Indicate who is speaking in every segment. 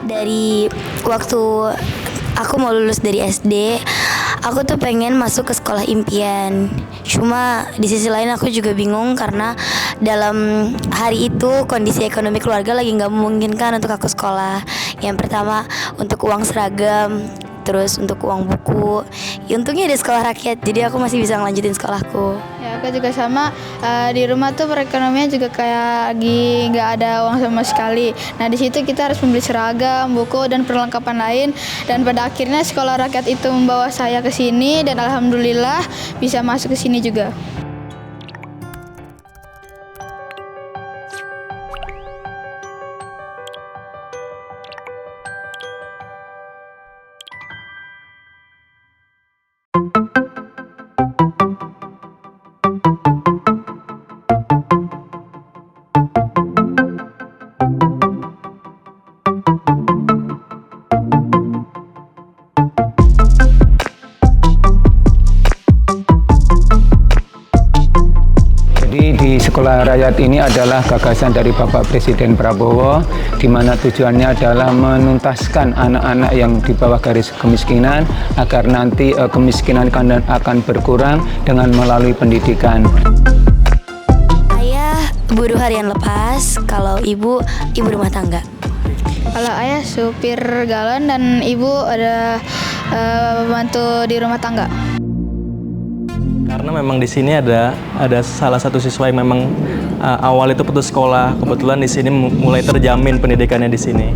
Speaker 1: Dari waktu aku mau lulus dari SD, aku tuh pengen masuk ke sekolah impian. Cuma di sisi lain aku juga bingung karena dalam hari itu kondisi ekonomi keluarga lagi nggak memungkinkan untuk aku sekolah. Yang pertama untuk uang seragam, terus untuk uang buku. Ya, untungnya ada sekolah rakyat, jadi aku masih bisa ngelanjutin sekolahku.
Speaker 2: Ya, aku juga sama. Di rumah tuh perekonomian juga kayak lagi nggak ada uang sama sekali. Nah, di situ kita harus membeli seragam, buku, dan perlengkapan lain. Dan pada akhirnya sekolah rakyat itu membawa saya ke sini dan alhamdulillah bisa masuk ke sini juga.
Speaker 3: Di sekolah rakyat ini adalah gagasan dari Bapak Presiden Prabowo, di mana tujuannya adalah menuntaskan anak-anak yang di bawah garis kemiskinan agar nanti kemiskinan akan berkurang dengan melalui pendidikan.
Speaker 1: Ayah buruh harian lepas, kalau ibu rumah tangga.
Speaker 2: Kalau ayah supir galon dan ibu ada bantu di rumah tangga.
Speaker 4: Karena memang di sini ada salah satu siswa yang memang awal itu putus sekolah. Kebetulan di sini mulai terjamin pendidikannya di sini.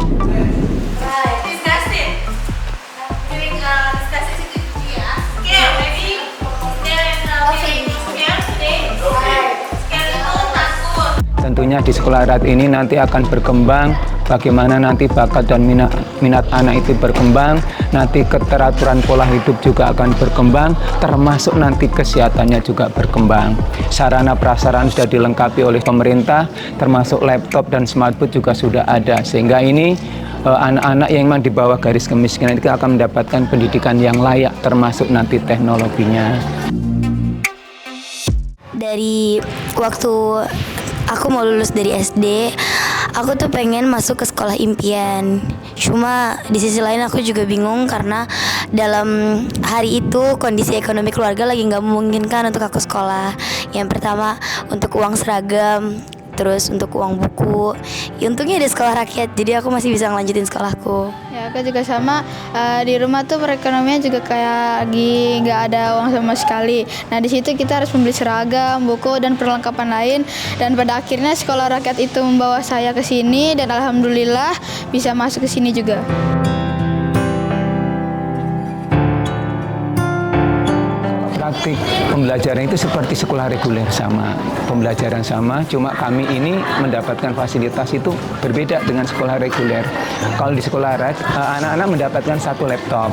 Speaker 3: Tentunya di sekolah rakyat ini nanti akan berkembang bagaimana nanti bakat dan minat anak itu berkembang, nanti keteraturan pola hidup juga akan berkembang, termasuk nanti kesehatannya juga berkembang. Sarana prasarana sudah dilengkapi oleh pemerintah, termasuk laptop dan smartboard juga sudah ada, sehingga ini anak-anak yang memang di bawah garis kemiskinan itu akan mendapatkan pendidikan yang layak, termasuk nanti teknologinya.
Speaker 1: Dari waktu aku mau lulus dari SD, aku tuh pengen masuk ke sekolah impian. Cuma di sisi lain aku juga bingung karena dalam hari itu kondisi ekonomi keluarga lagi nggak memungkinkan untuk aku sekolah. Yang pertama untuk uang seragam, terus untuk uang buku. Ya, untungnya ada sekolah rakyat, jadi aku masih bisa ngelanjutin sekolahku.
Speaker 2: Ya, aku juga sama. Di rumah tuh perekonomian juga kayak lagi nggak ada uang sama sekali. Nah, di situ kita harus membeli seragam, buku, dan perlengkapan lain. Dan pada akhirnya sekolah rakyat itu membawa saya ke sini dan alhamdulillah bisa masuk ke sini juga.
Speaker 3: Praktik pembelajaran itu seperti sekolah reguler sama, pembelajaran sama, cuma kami ini mendapatkan fasilitas itu berbeda dengan sekolah reguler. Kalau di sekolah anak-anak mendapatkan satu laptop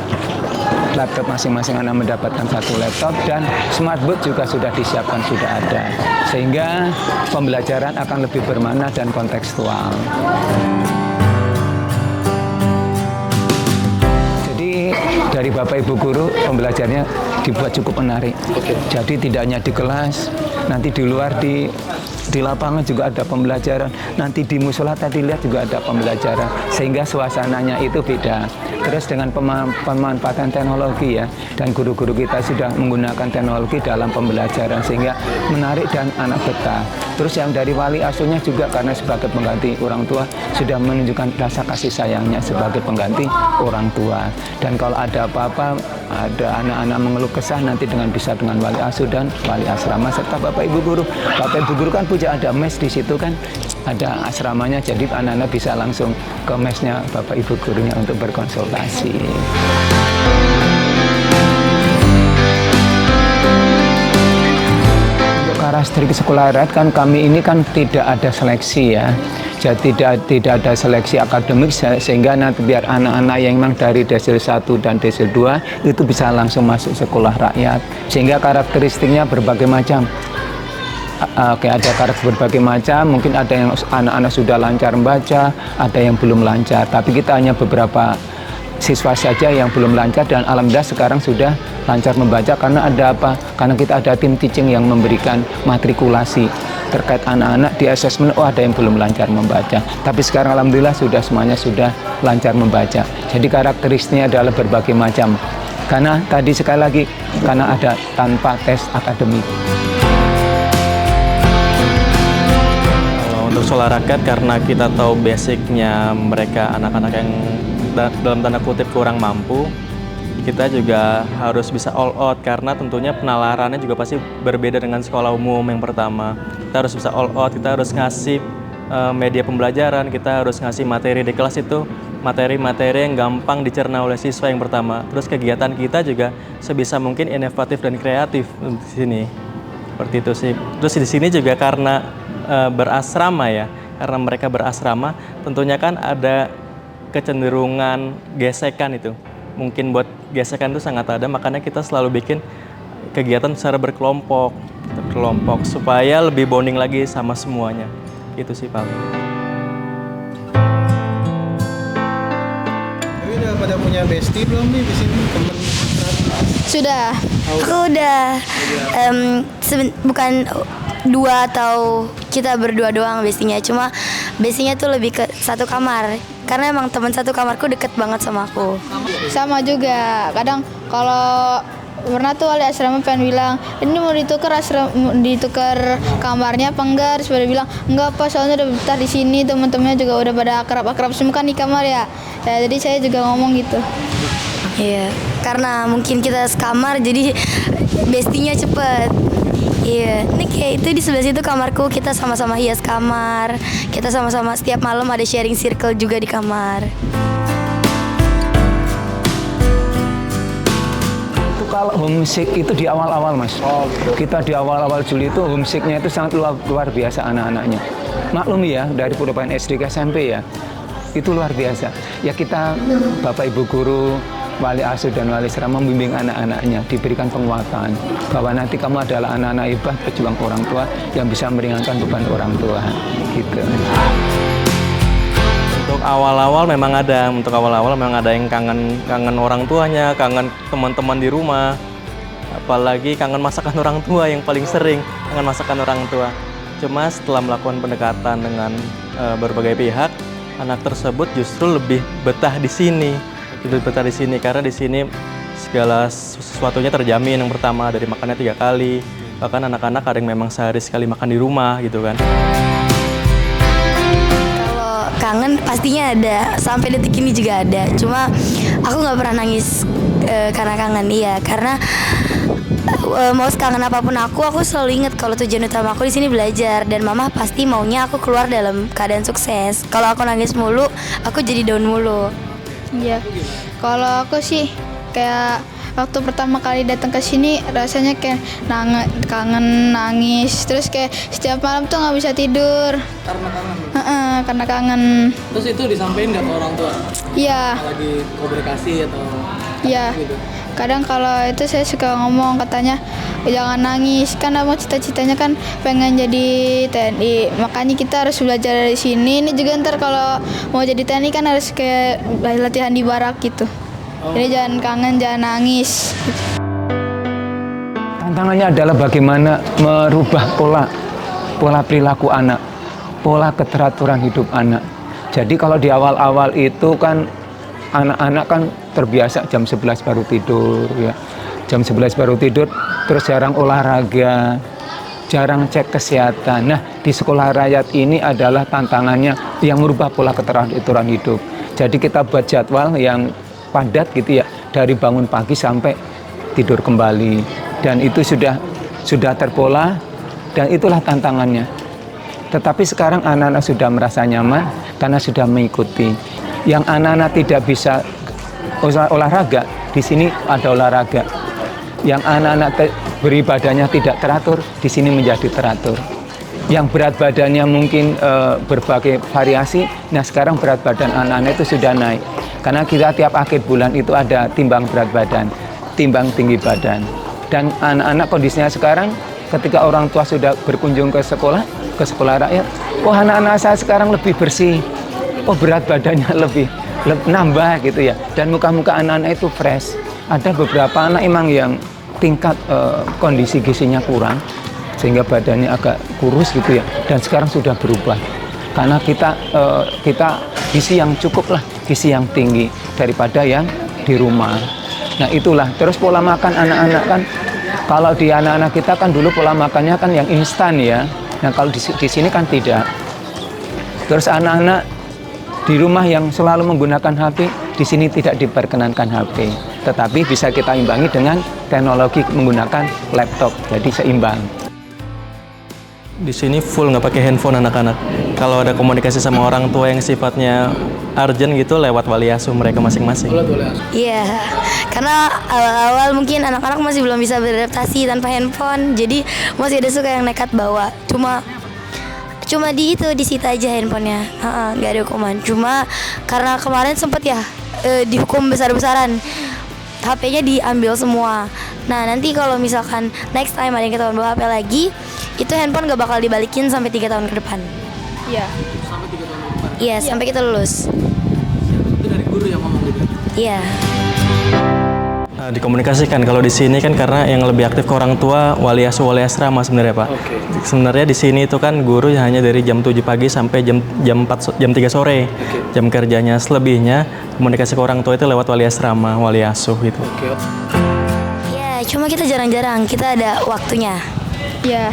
Speaker 3: masing-masing anak mendapatkan satu laptop dan smartboard juga sudah disiapkan, sudah ada, sehingga pembelajaran akan lebih bermakna dan kontekstual. Jadi dari Bapak Ibu Guru pembelajarannya dibuat cukup menarik. Jadi tidak hanya di kelas, nanti di luar di lapangan juga ada pembelajaran, nanti di musola tadi lihat juga ada pembelajaran, sehingga suasananya itu beda. Terus dengan pemanfaatan teknologi ya, dan guru-guru kita sudah menggunakan teknologi dalam pembelajaran sehingga menarik dan anak betah. Terus yang dari wali asuhnya juga karena sebagai pengganti orang tua sudah menunjukkan rasa kasih sayangnya sebagai pengganti orang tua. Dan kalau ada apa-apa, ada anak-anak mengeluh kesah nanti bisa dengan wali asuh dan wali asrama serta Bapak Ibu Guru. Bapak Ibu Guru kan punya ada mes di situ kan, ada asramanya, jadi anak-anak bisa langsung ke mesnya Bapak Ibu Gurunya untuk berkonsultasi. Untuk karakteristik sekolah rakyat kan kami ini kan tidak ada seleksi ya. Jadi tidak ada seleksi akademik sehingga nanti biar anak-anak yang memang dari desil 1 dan desil 2 itu bisa langsung masuk sekolah rakyat. Sehingga karakteristiknya berbagai macam. Oke, ada karakter berbagai macam, mungkin ada yang anak-anak sudah lancar membaca, ada yang belum lancar, tapi kita hanya beberapa siswa saja yang belum lancar dan alhamdulillah sekarang sudah lancar membaca karena ada apa? Karena kita ada tim teaching yang memberikan matrikulasi. terkait anak-anak di asesmen, oh ada yang belum lancar membaca. Tapi sekarang alhamdulillah semuanya sudah lancar membaca. Jadi karakteristiknya adalah berbagai macam. Karena tadi sekali lagi, karena ada tanpa tes akademik.
Speaker 4: Kalau untuk sekolah rakyat, karena kita tahu basicnya mereka anak-anak yang dalam tanda kutip kurang mampu, kita juga harus bisa all out karena tentunya penalarannya juga pasti berbeda dengan sekolah umum yang pertama. Kita harus bisa all out, kita harus ngasih media pembelajaran, kita harus ngasih materi di kelas itu, materi-materi yang gampang dicerna oleh siswa yang pertama. Terus kegiatan kita juga sebisa mungkin inovatif dan kreatif di sini. Seperti itu sih. Terus di sini juga karena berasrama ya, karena mereka berasrama, tentunya kan ada kecenderungan gesekan itu. Mungkin buat gesekan itu sangat ada, makanya kita selalu bikin kegiatan secara berkelompok supaya lebih bonding lagi sama semuanya. Itu sih Pak.
Speaker 5: Tapi udah pada punya bestie belum nih di sini, temen?
Speaker 2: Sudah.
Speaker 1: Aku udah bukan dua atau kita berdua doang bestinya, cuma bestinya tuh lebih ke satu kamar. Karena emang teman satu kamarku deket banget sama aku.
Speaker 2: Sama juga. Kadang kalau pernah tuh wali asrama pengen bilang, ini mau ditukar kamarnya apa enggak? Terus pada bilang, enggak apa, soalnya udah betah di sini, teman-temannya juga udah pada akrab-akrab semua kan di kamar ya. Ya jadi saya juga ngomong gitu.
Speaker 1: Iya, karena mungkin kita sekamar jadi bestinya cepet. Iya, ini kayak itu di sebelah situ kamarku, kita sama-sama hias kamar, kita sama-sama setiap malam ada sharing circle juga di kamar.
Speaker 3: Itu kalau homesick itu di awal-awal Mas. Kita di awal-awal Juli itu homesicknya itu sangat luar biasa anak-anaknya. Maklum ya, dari Purwopekan SD ke SMP ya, itu luar biasa. Ya kita Bapak Ibu Guru, wali asuh dan wali asrama membimbing anak-anaknya, diberikan penguatan bahwa nanti kamu adalah anak-anak hebat pejuang orang tua yang bisa meringankan beban orang tua gitu.
Speaker 4: Untuk awal-awal memang ada yang kangen orang tuanya, kangen teman-teman di rumah, apalagi kangen masakan orang tua yang paling sering, kangen masakan orang tua. Cuma setelah melakukan pendekatan dengan berbagai pihak, anak tersebut justru lebih betah di sini. Karena di sini segala sesuatunya terjamin. Yang pertama dari makannya 3 kali, bahkan anak-anak ada yang memang sehari sekali makan di rumah gitu kan.
Speaker 1: Kalau kangen pastinya ada, sampai detik ini juga ada. Cuma aku nggak pernah nangis karena kangen, iya. Karena mau sekangen apapun aku selalu ingat kalau tujuan utama aku di sini belajar, dan mama pasti maunya aku keluar dalam keadaan sukses. Kalau aku nangis mulu, aku jadi down mulu.
Speaker 2: Iya. Kalau aku sih kayak waktu pertama kali datang ke sini rasanya kayak kangen, nangis, terus kayak setiap malam tuh nggak bisa tidur. Karena kangen.
Speaker 6: Terus itu disampaikan nggak ke orang tua?
Speaker 2: Iya.
Speaker 6: Lagi komunikasi atau?
Speaker 2: Iya.
Speaker 6: Gitu.
Speaker 2: Kadang kalau itu saya suka ngomong, katanya jangan nangis, kan abang cita-citanya kan pengen jadi TNI, makanya kita harus belajar dari sini. Ini juga ntar kalau mau jadi TNI kan harus kayak latihan di barak gitu. Jadi jangan kangen, jangan nangis.
Speaker 3: Tantangannya adalah bagaimana merubah pola perilaku anak, pola keteraturan hidup anak. Jadi kalau di awal-awal itu kan anak-anak kan terbiasa jam 11 baru tidur ya. Jam 11 baru tidur, terus jarang olahraga, jarang cek kesehatan. Nah, di sekolah rakyat ini adalah tantangannya yang merubah pola keteraturan hidup. Jadi kita buat jadwal yang padat gitu ya, dari bangun pagi sampai tidur kembali. Dan itu sudah terpola, dan itulah tantangannya. Tetapi sekarang anak-anak sudah merasa nyaman karena sudah mengikuti. Yang anak-anak tidak bisa olahraga, di sini ada olahraga. Yang anak-anak beribadahnya tidak teratur, di sini menjadi teratur. Yang berat badannya mungkin berbagai variasi, nah sekarang berat badan anak-anak itu sudah naik. Karena kita tiap akhir bulan itu ada timbang berat badan, timbang tinggi badan. Dan anak-anak kondisinya sekarang ketika orang tua sudah berkunjung ke sekolah rakyat, oh anak-anak saya sekarang lebih bersih, oh berat badannya lebih nambah gitu ya. Dan muka-muka anak-anak itu fresh. Ada beberapa anak emang yang tingkat kondisi gizinya kurang, sehingga badannya agak kurus gitu ya. Dan sekarang sudah berubah karena kita gizi yang cukup lah, gizi yang tinggi daripada yang di rumah. Nah itulah. Terus pola makan anak-anak kan, kalau di anak-anak kita kan dulu pola makannya kan yang instan ya. Nah kalau di sini kan tidak. Terus anak-anak di rumah yang selalu menggunakan HP, di sini tidak diperkenankan HP. Tetapi bisa kita imbangi dengan teknologi menggunakan laptop, jadi seimbang.
Speaker 4: Di sini full nggak pakai handphone anak-anak. Kalau ada komunikasi sama orang tua yang sifatnya urgent gitu lewat wali asuh mereka masing-masing.
Speaker 1: Iya, karena awal-awal mungkin anak-anak masih belum bisa beradaptasi tanpa handphone, jadi masih ada suka yang nekat bawa. Cuma disita aja handphonenya, nggak ada hukuman. Cuma karena kemarin sempet ya dihukum besar-besaran, HP-nya diambil semua. Nah nanti kalau misalkan next time ada yang ketahuan bawa HP lagi, itu handphone nggak bakal dibalikin sampai 3 tahun ke depan.
Speaker 2: Iya.
Speaker 6: Sampai 3 tahun ke depan.
Speaker 1: Iya, sampai kita lulus.
Speaker 6: Itu dari guru yang ngomong gitu.
Speaker 1: Iya.
Speaker 4: Dikomunikasikan kalau di sini kan karena yang lebih aktif ke orang tua wali asuh wali asrama sebenarnya Pak. Sebenarnya di sini itu kan guru hanya dari jam 7 pagi sampai jam 3 sore. Jam kerjanya selebihnya komunikasi ke orang tua itu lewat wali asrama, wali asuh gitu.
Speaker 1: Iya, cuma kita jarang-jarang, kita ada waktunya.
Speaker 2: Ya,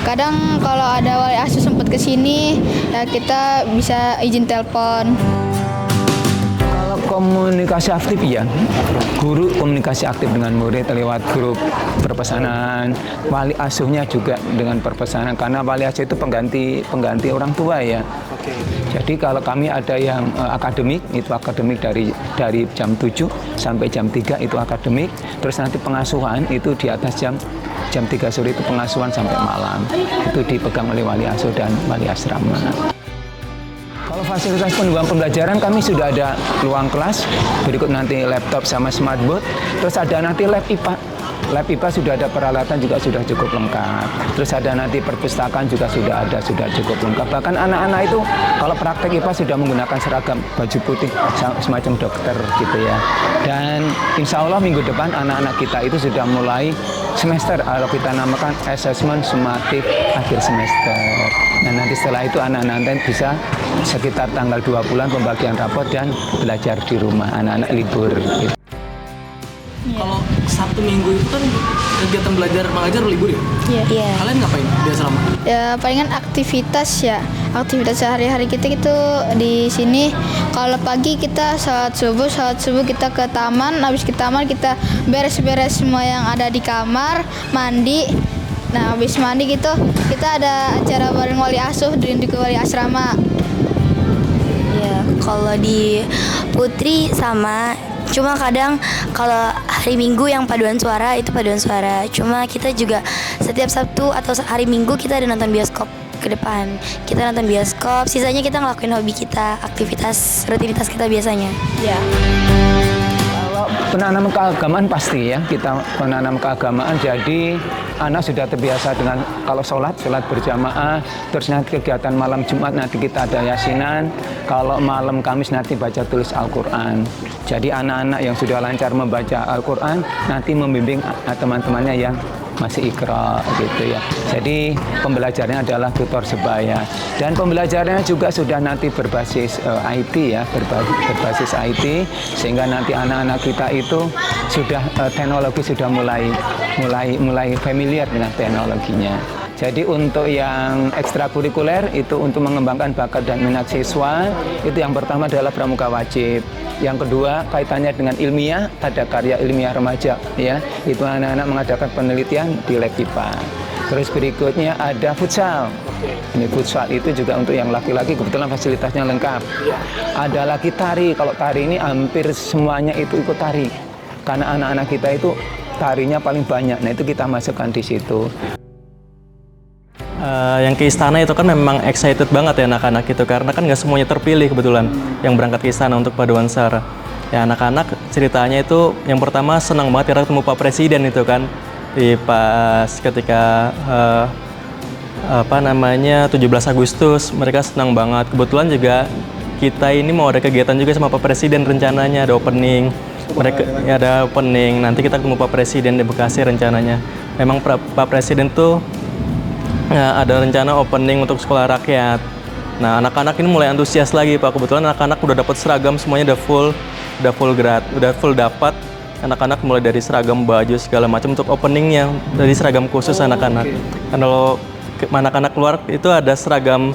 Speaker 2: kadang kalau ada wali asuh sempat ke sini, ya kita bisa izin telepon.
Speaker 3: Kalau komunikasi aktif ya, guru komunikasi aktif dengan murid lewat grup perpesanan, wali asuhnya juga dengan perpesanan karena wali asuh itu pengganti orang tua ya. Jadi kalau kami ada yang akademik, itu akademik dari jam 7 sampai jam 3 itu akademik, terus nanti pengasuhan itu di atas jam 3 sore itu pengasuhan sampai malam. Itu dipegang oleh wali asuh dan wali asrama. Kalau fasilitas penunjang pembelajaran kami sudah ada ruang kelas, berikut nanti laptop sama smartboard, terus ada nanti lab IPA. Lab IPA sudah ada peralatan juga sudah cukup lengkap. Terus ada nanti perpustakaan juga sudah cukup lengkap. Bahkan anak-anak itu kalau praktek IPA sudah menggunakan seragam baju putih semacam dokter gitu ya. Dan insya Allah minggu depan anak-anak kita itu sudah mulai semester, kalau kita namakan assessment sumatif akhir semester. Nah nanti setelah itu anak-anak bisa sekitar tanggal 2 bulan pembagian rapot dan belajar di rumah, anak-anak libur gitu.
Speaker 6: Kalau Sabtu Minggu itu kan kegiatan belajar mengajar libur ya?
Speaker 1: Iya.
Speaker 6: Kalian ngapain di asrama?
Speaker 2: Ya palingan aktivitas ya. Aktivitas sehari-hari kita gitu di sini. Kalau pagi kita salat subuh kita ke taman, habis ke taman kita beres-beres semua yang ada di kamar, mandi. Nah, habis mandi gitu kita ada acara bareng wali asuh di wali asrama.
Speaker 1: Iya, kalau di Putri sama, cuma kadang kalau hari Minggu yang paduan suara itu paduan suara. Cuma kita juga setiap Sabtu atau hari Minggu kita ada nonton bioskop ke depan. Kita nonton bioskop, sisanya kita ngelakuin hobi kita, rutinitas kita biasanya.
Speaker 2: Ya.
Speaker 3: Kalau penanaman keagamaan pasti ya, kita penanam keagamaan, jadi anak sudah terbiasa dengan kalau sholat berjamaah, terus nanti kegiatan malam Jumat nanti kita ada yasinan, kalau malam Kamis nanti baca tulis Al-Quran. Jadi anak-anak yang sudah lancar membaca Al-Quran nanti membimbing teman-temannya yang masih ikra gitu ya. Jadi pembelajarannya adalah tutor sebaya dan pembelajarannya juga sudah nanti berbasis IT ya, berbasis IT, sehingga nanti anak-anak kita itu sudah teknologi sudah mulai familiar dengan teknologinya. Jadi untuk yang ekstrakurikuler itu untuk mengembangkan bakat dan minat siswa, itu yang pertama adalah pramuka wajib. Yang kedua kaitannya dengan ilmiah, ada karya ilmiah remaja ya. Itu anak-anak mengadakan penelitian di lab IPA. Terus berikutnya ada futsal. Ini futsal itu juga untuk yang laki-laki, kebetulan fasilitasnya lengkap. Ada lagi tari. Kalau tari ini hampir semuanya itu ikut tari. Karena anak-anak kita itu tarinya paling banyak. Nah, itu kita masukkan di situ.
Speaker 4: Yang ke istana itu kan memang excited banget ya anak-anak itu, karena kan nggak semuanya terpilih kebetulan yang berangkat ke istana untuk paduan sara. Ya anak-anak ceritanya itu yang pertama senang banget karena ketemu Pak Presiden itu kan di pas ketika 17 Agustus mereka senang banget. Kebetulan juga kita ini mau ada kegiatan juga sama Pak Presiden, rencananya ada opening. Mereka ya ada opening, nanti kita ketemu Pak Presiden di Bekasi rencananya. Memang Pak Presiden tuh ada rencana opening untuk sekolah rakyat. Nah, anak-anak ini mulai antusias lagi, Pak. Kebetulan anak-anak udah dapat seragam, semuanya udah full dapat. Anak-anak mulai dari seragam baju segala macam untuk openingnya, dari seragam khusus anak-anak. Kalau anak-anak keluar itu ada seragam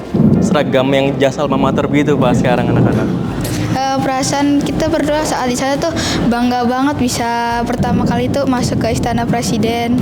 Speaker 4: yang jas alma mater begitu, Pak, sekarang anak-anak.
Speaker 2: Perasaan kita berdua saat di sana tuh bangga banget bisa pertama kali tuh masuk ke Istana Presiden.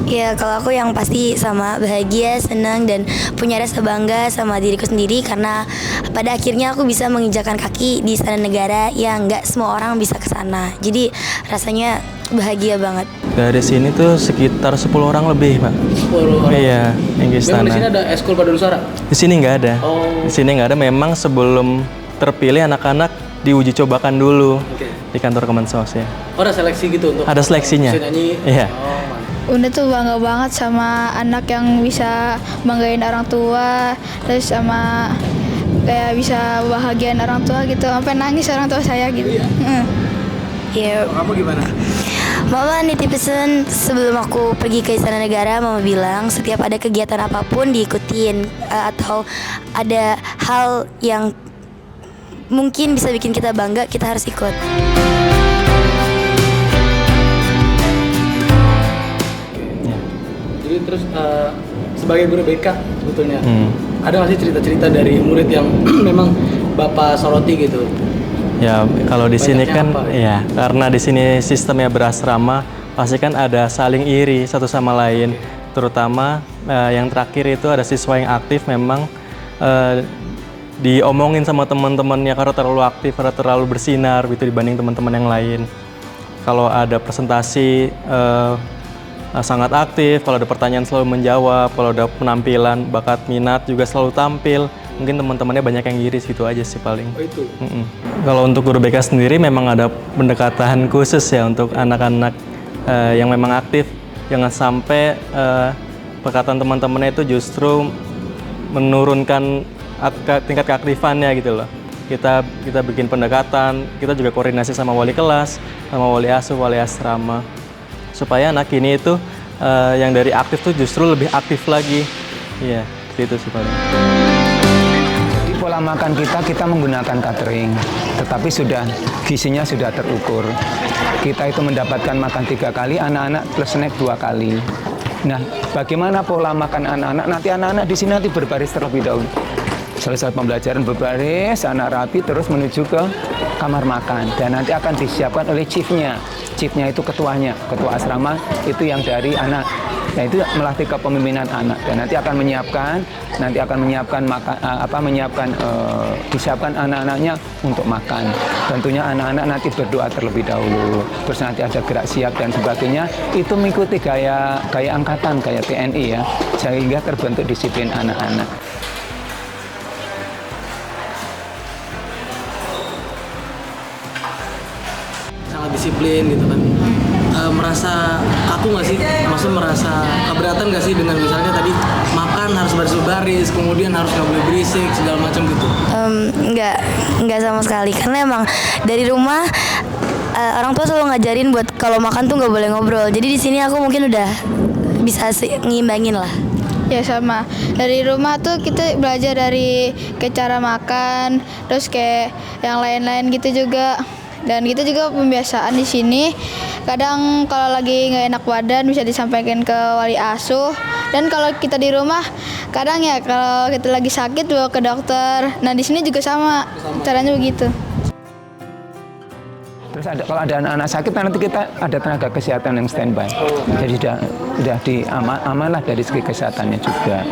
Speaker 1: Ya kalau aku yang pasti sama bahagia, senang dan punya rasa bangga sama diriku sendiri karena pada akhirnya aku bisa menginjakan kaki di Istana Negara yang nggak semua orang bisa ke sana. Jadi rasanya bahagia banget.
Speaker 4: Dari sini tuh sekitar 10 orang lebih, Pak.
Speaker 6: 10 orang.
Speaker 4: Iya, yang ke istana.
Speaker 6: Memang di sini ada Eskul Padanusara?
Speaker 4: Di sini nggak ada.
Speaker 6: Oh.
Speaker 4: Di sini nggak ada. Memang sebelum terpilih anak-anak diuji cobakan dulu di kantor Kemensos ya.
Speaker 6: Oh, ada seleksi gitu untuk
Speaker 4: Ada seleksinya.
Speaker 6: bisa nyanyi?
Speaker 4: Iya.
Speaker 6: Oh, mantap.
Speaker 2: Bunda tuh bangga banget sama anak yang bisa banggain orang tua, terus sama kayak bisa bahagiain orang tua gitu, sampai nangis orang tua saya gitu.
Speaker 1: Ya,
Speaker 6: Kamu gimana?
Speaker 1: Mama nitip pesan sebelum aku pergi ke Istana Negara. Mama bilang setiap ada kegiatan apapun diikutin, atau ada hal yang mungkin bisa bikin kita bangga, kita harus ikut.
Speaker 6: Jadi terus sebagai guru BK sebetulnya ada nggak sih cerita-cerita dari murid yang memang Bapak soroti gitu?
Speaker 4: Ya, kalau di sini
Speaker 6: Banyaknya
Speaker 4: kan
Speaker 6: apa?
Speaker 4: ya, karena di sini sistemnya berasrama, pasti kan ada saling iri satu sama lain. Terutama yang terakhir itu ada siswa yang aktif memang diomongin sama teman-temannya karena terlalu aktif, karena terlalu bersinar gitu dibanding teman-teman yang lain. Kalau ada presentasi sangat aktif, kalau ada pertanyaan selalu menjawab, kalau ada penampilan, bakat, minat juga selalu tampil. Mungkin teman-temannya banyak yang iri gitu aja sih paling.
Speaker 6: Oh itu.
Speaker 4: Kalau untuk guru BK sendiri memang ada pendekatan khusus ya untuk anak-anak yang memang aktif. Jangan sampai perkataan teman-temannya itu justru menurunkan tingkat keaktifannya gitu loh. Kita bikin pendekatan, kita juga koordinasi sama wali kelas, sama wali asuh, wali asrama, supaya anak ini itu yang dari aktif tuh justru lebih aktif lagi. Iya, itu sih paling.
Speaker 3: Di pola makan kita menggunakan catering, tetapi gizinya sudah terukur. Kita itu mendapatkan makan 3 kali, anak-anak plus snack 2 kali. Nah, bagaimana pola makan anak-anak? Nanti anak-anak di sini nanti berbaris terlebih dahulu. Selesai pembelajaran berbaris, anak rapi terus menuju ke kamar makan dan nanti akan disiapkan oleh chiefnya. Chiefnya itu ketuanya, ketua asrama itu yang dari anak. Nah itu melatih kepemimpinan anak dan nanti akan disiapkan anak-anaknya untuk makan. Tentunya anak-anak nanti berdoa terlebih dahulu. Terus nanti ada gerak siap dan sebagainya. Itu mengikuti gaya angkatan, gaya TNI ya, sehingga terbentuk disiplin anak-anak.
Speaker 6: Sangat disiplin gitu kan. Merasa kaku nggak sih? Maksudnya merasa keberatan nggak sih dengan misalnya tadi makan harus baris-baris, kemudian harus nggak boleh berisik segala macam gitu?
Speaker 1: Enggak sama sekali karena emang dari rumah orang tua selalu ngajarin buat kalau makan tuh nggak boleh ngobrol. Jadi di sini aku mungkin udah bisa ngimbangin lah.
Speaker 2: Ya sama, dari rumah tuh kita belajar dari kayak cara makan, terus kayak yang lain-lain gitu juga. Dan kita juga pembiasaan di sini. Kadang kalau lagi nggak enak badan bisa disampaikan ke wali asuh. Dan kalau kita di rumah, kadang ya kalau kita lagi sakit bawa ke dokter. Nah di sini juga sama caranya begitu.
Speaker 3: Terus kalau ada anak-anak sakit nanti kita ada tenaga kesehatan yang standby. Jadi sudah aman lah dari segi kesehatannya juga.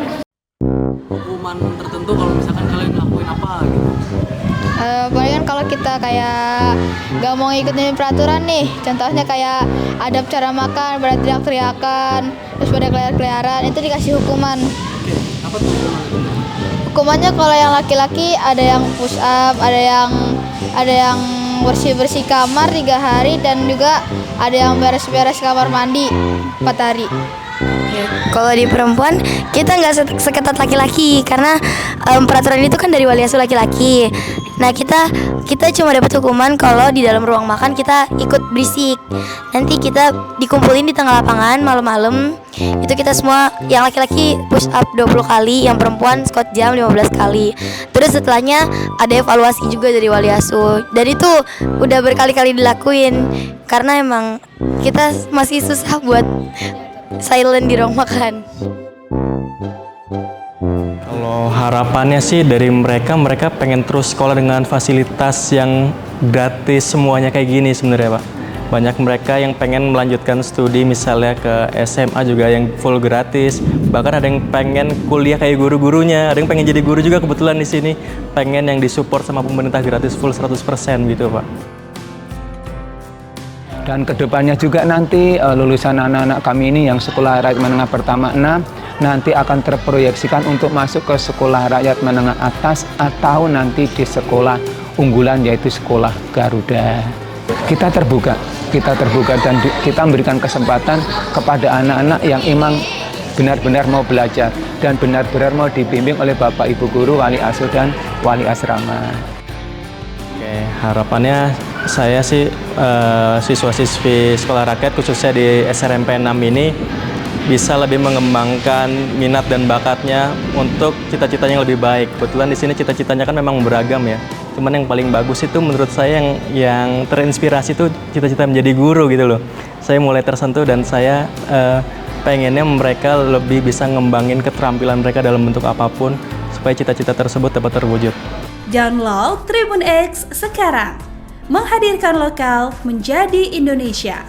Speaker 6: Hukuman tertentu kalau misalkan kalian lakuin apa gitu?
Speaker 2: Palingan kalau kita kayak gak mau ngikutin peraturan nih, contohnya kayak adab cara makan, pada teriak-teriakan, terus pada keliaran, itu dikasih hukuman.
Speaker 6: Apa tuh hukuman?
Speaker 2: Hukumannya kalau yang laki-laki ada yang push up, ada yang bersih-bersih kamar 3 hari, dan juga ada yang beres-beres kamar mandi 4 hari.
Speaker 1: Kalau di perempuan kita nggak seketat laki-laki karena peraturan itu kan dari wali asuh laki-laki. Nah kita cuma dapat hukuman kalau di dalam ruang makan kita ikut berisik. Nanti kita dikumpulin di tengah lapangan malam-malam. Itu kita semua yang laki-laki push up 20 kali, yang perempuan squat jam 15 kali. Terus setelahnya ada evaluasi juga dari wali asuh. Dan itu udah berkali-kali dilakuin karena emang kita masih susah buat silent di ruang makan.
Speaker 4: Kalau harapannya sih dari mereka pengen terus sekolah dengan fasilitas yang gratis semuanya kayak gini sebenarnya Pak. Banyak mereka yang pengen melanjutkan studi misalnya ke SMA juga yang full gratis. Bahkan ada yang pengen kuliah kayak guru-gurunya, ada yang pengen jadi guru juga kebetulan di sini. Pengen yang disupport sama pemerintah gratis full 100% gitu Pak.
Speaker 3: Dan kedepannya juga nanti lulusan anak-anak kami ini yang sekolah rakyat menengah pertama 6 nanti akan terproyeksikan untuk masuk ke sekolah rakyat menengah atas atau nanti di sekolah unggulan yaitu sekolah Garuda. Kita terbuka dan kita memberikan kesempatan kepada anak-anak yang emang benar-benar mau belajar dan benar-benar mau dibimbing oleh Bapak Ibu guru, wali asuh dan wali asrama.
Speaker 4: Oke, harapannya saya sih siswa-siswi sekolah rakyat khususnya di SRMP 6 ini bisa lebih mengembangkan minat dan bakatnya untuk cita-citanya yang lebih baik. Kebetulan di sini cita-citanya kan memang beragam ya. Cuman yang paling bagus itu menurut saya yang terinspirasi itu cita-cita menjadi guru gitu loh. Saya mulai tersentuh dan saya pengennya mereka lebih bisa ngembangin keterampilan mereka dalam bentuk apapun supaya cita-cita tersebut dapat terwujud.
Speaker 7: Download Tribun X sekarang. Menghadirkan lokal menjadi Indonesia.